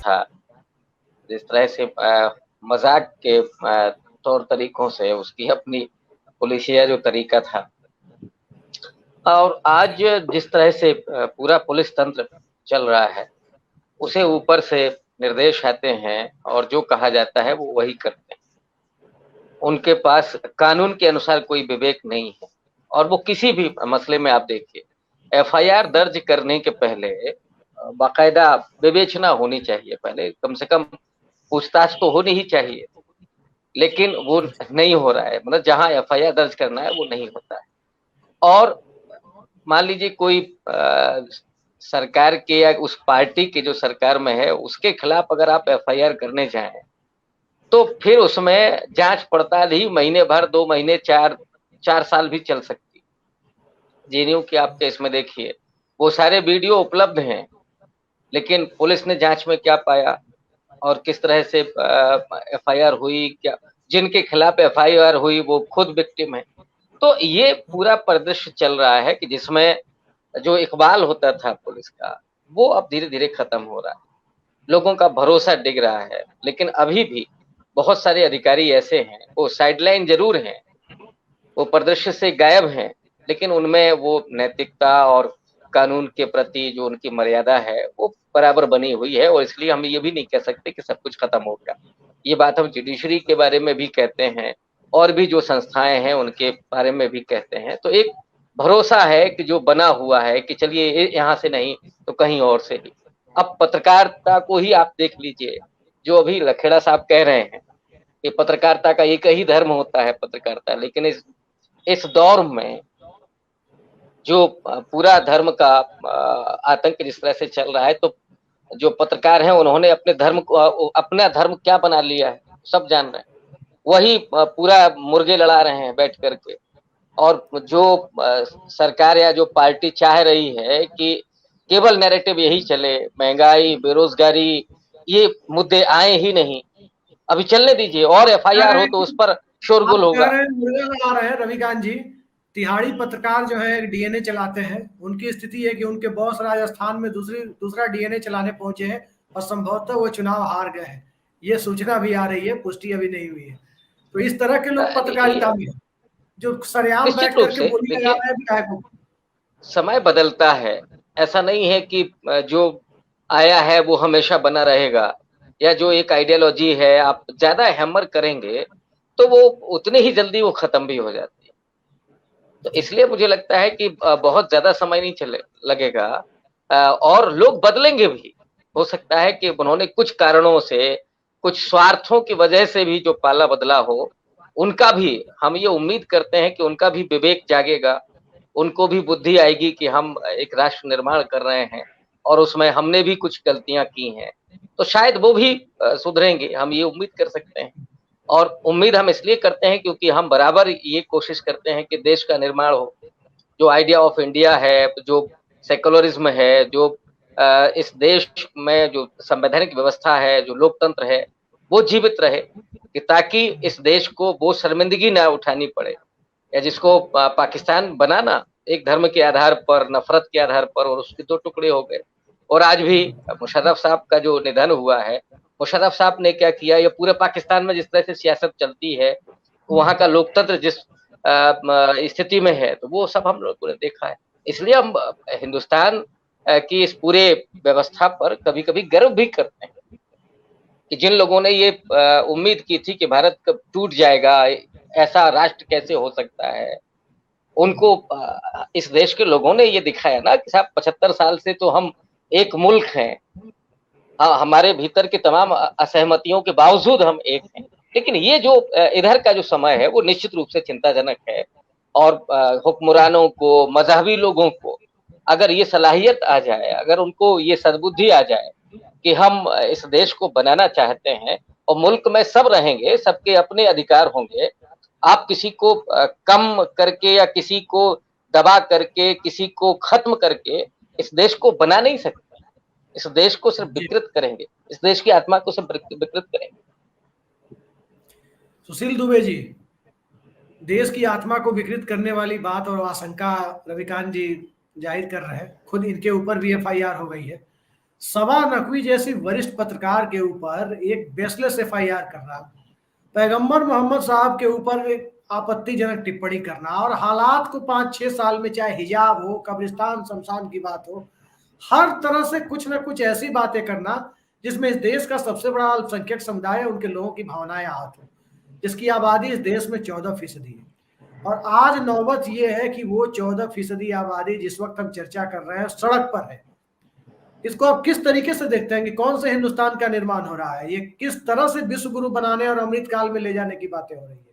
था, जिस तरह से मजाक के तौर तरीकों से उसकी अपनी पुलिसिया जो तरीका था, और आज जिस तरह से पूरा पुलिस तंत्र चल रहा है, उसे ऊपर से निर्देश आते हैं और जो कहा जाता है वो वही करते हैं। उनके पास कानून के अनुसार कोई विवेक नहीं है, और वो किसी भी मसले में आप देखिए, एफआईआर दर्ज करने के पहले बाकायदा विवेचना होनी चाहिए, पहले कम से कम पूछताछ तो होनी ही चाहिए, लेकिन वो नहीं हो रहा है। मतलब जहां एफआईआर दर्ज करना है वो नहीं होता है। और मान लीजिए कोई सरकार के या उस पार्टी के जो सरकार में है उसके खिलाफ अगर आप एफआईआर करने जाएं, तो फिर उसमें जांच पड़ताल ही महीने भर, 2 महीने, 4 साल भी चल सकती है। जेएनयू के आप केस में देखिए, वो सारे वीडियो उपलब्ध हैं, लेकिन पुलिस ने जांच में क्या पाया और किस तरह से एफआईआर हुई, क्या जिनके खिलाफ एफआईआर हुई वो खुद विक्टिम है। तो ये पूरा परिदृश्य चल रहा है कि जिसमें जो इकबाल होता था पुलिस का, वो अब धीरे-धीरे खत्म हो रहा है। लोगों का भरोसा डिग रहा है, लेकिन अभी भी बहुत सारे अधिकारी ऐसे हैं, वो साइडलाइन जरूर हैं, वो परिदृश्य से गायब हैं, लेकिन उनमें वो नैतिकता और कानून के प्रति जो उनकी मर्यादा है वो बराबर बनी हुई है। और इसलिए हम ये भी नहीं कह सकते कि सब कुछ खत्म हो गया। ये बात हम जुडिशरी के बारे में भी कहते हैं, और भी जो संस्थाएं हैं उनके बारे में भी कहते हैं। तो एक भरोसा है कि जो बना हुआ है कि चलिए यहाँ से नहीं तो कहीं और से ही। अब पत्रकारिता को ही आप देख लीजिए, जो अभी लखेड़ा साहब कह रहे हैं कि पत्रकारिता का एक ही धर्म होता है पत्रकारिता, लेकिन इस दौर में जो पूरा धर्म का आतंक जिस तरह से चल रहा है, तो जो पत्रकार हैं उन्होंने अपने धर्म को, अपना धर्म क्या बना लिया है सब जान रहे हैं। वही पूरा मुर्गे लड़ा रहे हैं बैठ करके। और जो सरकार या जो पार्टी चाह रही है कि केवल नैरेटिव यही चले, महंगाई, बेरोजगारी, ये मुद्दे आए ही नहीं, अभी चलने दीजिए, और एफआईआर हो तो उस पर शोरगुल आप कह होगा। रहे हैं मुर्गे लगा रहे हैं रविकांत जी। तिहाड़ी पत्रकार जो है डीएनए चलाते हैं, उनकी स्थिति है कि उनके बॉस राजस्थान में दूसरा डीएनए चलाने पहुंचे हैं और संभवतः वो चुनाव हार गए हैं। ये सूचना भी आ रही है, पुष्टि अभी नहीं हुई है। तो इस तरह के लोग पत्रकारिता में जो सरेआम निश्चित बैठ रूप करके से बोली लगा देखिए, रहे हैं विधायकों को। समय बदलता है, ऐसा नहीं है कि जो आया है वो हमेशा बना रहेगा, या जो एक आइडियोलॉजी है आप ज्यादा हैमर करेंगे तो वो उतनी ही जल्दी वो खत्म भी हो जाती है। तो इसलिए मुझे लगता है कि बहुत ज्यादा समय नहीं चले लगेगा, और लोग बदलेंगे भी। हो सकता है कि उन्होंने कुछ कारणों से, कुछ स्वार्थों की वजह से भी जो पाला बदला हो, उनका भी, हम ये उम्मीद करते हैं कि उनका भी विवेक जागेगा, उनको भी बुद्धि आएगी कि हम एक राष्ट्र निर्माण कर रहे हैं और उसमें हमने भी कुछ गलतियां की हैं, तो शायद वो भी सुधरेंगे, हम ये उम्मीद कर सकते हैं। और उम्मीद हम इसलिए करते हैं क्योंकि हम बराबर ये कोशिश करते हैं कि देश का निर्माण हो, जो आइडिया ऑफ इंडिया है, जो सेकुलरिज्म है, जो इस देश में जो संवैधानिक व्यवस्था है, जो लोकतंत्र है, वो जीवित रहे, कि ताकि इस देश को वो शर्मिंदगी ना उठानी पड़े, या जिसको पाकिस्तान बना ना एक धर्म के आधार पर, नफरत के आधार पर, और उसके 2 टुकड़े हो गए। और आज भी मुशर्रफ साहब का जो निधन हुआ है, मुशर्रफ साहब ने क्या किया, ये पूरे पाकिस्तान में जिस तरह से सियासत चलती है, वहाँ का लोकतंत्र जिस स्थिति में है, तो वो सब हम लोगों ने देखा है। इसलिए हम हिंदुस्तान की इस पूरे व्यवस्था पर कभी-कभी गर्व भी करते हैं कि जिन लोगों ने ये उम्मीद की थी कि भारत कब टूट जाएगा, ऐसा राष्ट्र कैसे हो सकता है, उनको इस देश के लोगों ने ये दिखाया ना कि साहब 75 साल से तो हम एक मुल्क हैं। हाँ, हमारे भीतर के तमाम असहमतियों के बावजूद हम एक हैं। लेकिन ये जो इधर का जो समय है वो निश्चित रूप से चिंताजनक है, और हुक्मरानों को, मजहबी लोगों को अगर ये सलाहियत आ जाए, अगर उनको ये सद्बुद्धि आ जाए कि हम इस देश को बनाना चाहते हैं और मुल्क में सब रहेंगे, सबके अपने अधिकार होंगे, आप किसी को कम करके या किसी को दबा करके, किसी को खत्म करके इस देश को बना नहीं सकते। इस देश को सिर्फ जी, विकृत करेंगे, इस देश की आत्मा को सिर्फ विकृत करेंगे। सुशील दुबे जी, देश की आत्मा को विकृत करने वाली बात और आशंका रविकांत जी जाहिर कर रहे हैं। खुद इनके ऊपर भी एफआईआर हो गई है। सबा नकवी जैसी वरिष्ठ पत्रकार के ऊपर एक बेसलेस एफआईआर करना, पैगंबर मोहम्मद साहब के ऊपर एक आपत्तिजनक टिप्पणी करना और हालात को 5-6 साल में, चाहे हिजाब हो, कब्रिस्तान शमशान की बात हो, हर तरह से कुछ ना कुछ ऐसी बातें करना जिसमें इस देश का सबसे बड़ा अल्पसंख्यक समुदाय है, उनके लोगों की भावनाएं आहत हो, जिसकी आबादी इस देश में 14% है। और आज नौबत यह है कि वो 14% आबादी जिस वक्त हम चर्चा कर रहे हैं सड़क पर है। इसको आप किस तरीके से देखते हैं कि कौन से हिंदुस्तान का निर्माण हो रहा है? ये किस तरह से विश्व गुरु बनाने और अमृत काल में ले जाने की बातें हो रही है?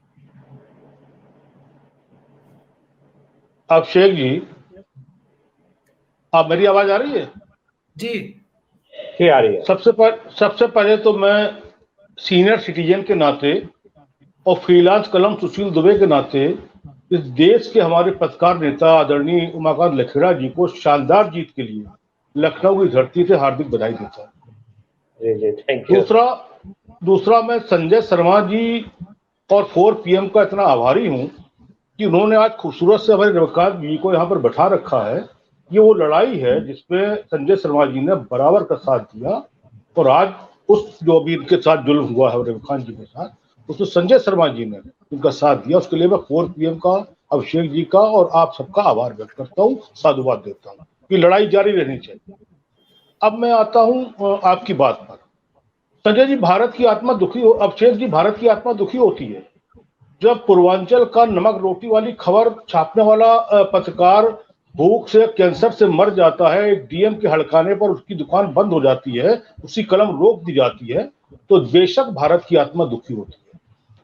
अभिषेक जी, आप मेरी आवाज आ रही है? जी आ रही है। सबसे पहले तो मैं सीनियर सिटीजन के नाते और फ्रीलांस कलम सुशील दुबे के नाते इस देश के हमारे पत्रकार नेता आदरणीय उमाकांत लखेड़ा जी को शानदार जीत के लिए लखनऊ की धरती से हार्दिक बधाई देता हूँ। Thank you. दूसरा मैं संजय शर्मा जी और 4 PM का इतना आभारी हूँ कि उन्होंने आज खूबसूरत से हमारे रविकांत जी को यहाँ पर बैठा रखा है। ये वो लड़ाई है जिसमें संजय शर्मा जी ने बराबर का साथ दिया और आज उस जो अभी इनके साथ जुल्म हुआ है रविकांत जी के साथ, उसमें संजय शर्मा जी ने उनका साथ दिया। उसके लिए मैं 4 PM का, अभिषेक जी का और आप सबका आभार व्यक्त करता हूँ, साधुवाद देता हूँ। ये लड़ाई जारी रहनी चाहिए। अब मैं आता हूँ आपकी बात पर। संजय जी, भारत की आत्मा दुखी हो, अभिषेक जी, भारत की आत्मा दुखी होती है जब पूर्वांचल का नमक रोटी वाली खबर छापने वाला पत्रकार भूख से, कैंसर से मर जाता है, एक डीएम के हड़काने पर उसकी दुकान बंद हो जाती है, उसकी कलम रोक दी जाती है, तो बेशक भारत की आत्मा दुखी होती है।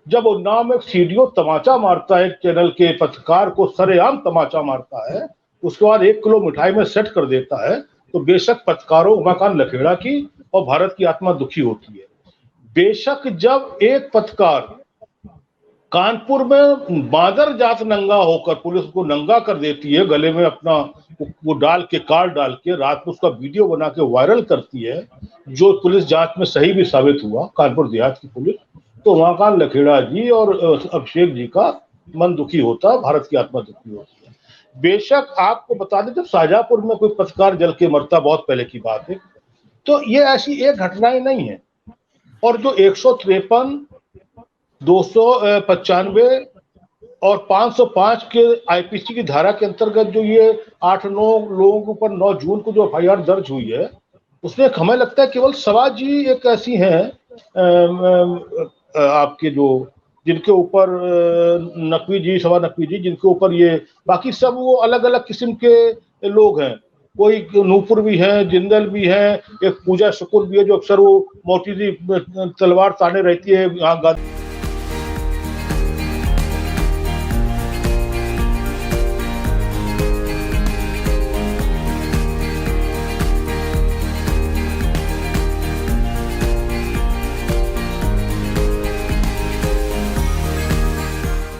जब उन्नाव में सीडीओ तमाचा मारता है, एक चैनल के पत्रकार को सरेआम तमाचा मारता है, उसके बाद 1 किलो मिठाई में सेट कर देता है, तो बेशक पत्रकारों उमाकांत लखेड़ा की और भारत की आत्मा दुखी होती है। बेशक जब एक पत्रकार कानपुर में बादर जात नंगा होकर, पुलिस को नंगा कर देती है, गले में अपना वो डाल के, कार्ड डाल के, रात में उसका वीडियो बना के वायरल करती है, जो पुलिस जांच में सही भी साबित हुआ, कानपुर देहात की पुलिस, तो उमाकांत लखेड़ा जी और अभिषेक जी का मन दुखी होता, भारत की आत्मा दुखी होती है। बेशक आपको बता दें, जब शाहजहांपुर में कोई पत्रकार जल के मरता, बहुत पहले की बात है, तो ये ऐसी एक घटनाएं नहीं है। और जो 153, 295 और 505 के आईपीसी की धारा के अंतर्गत जो ये 8-9 लोगों के ऊपर 9 जून को जो एफआईआर दर्ज हुई है, उसमें हमें लगता है केवल सवा जी एक ऐसी हैं आपके जो जिनके ऊपर नकवी जी, सवा नकवी जी, जिनके ऊपर ये, बाकी सब वो अलग अलग किस्म के लोग हैं। कोई नूपुर भी है, जिंदल भी है, एक पूजा शुक्र भी है जो अक्सर वो मोटी सी तलवार ताने रहती है यहाँ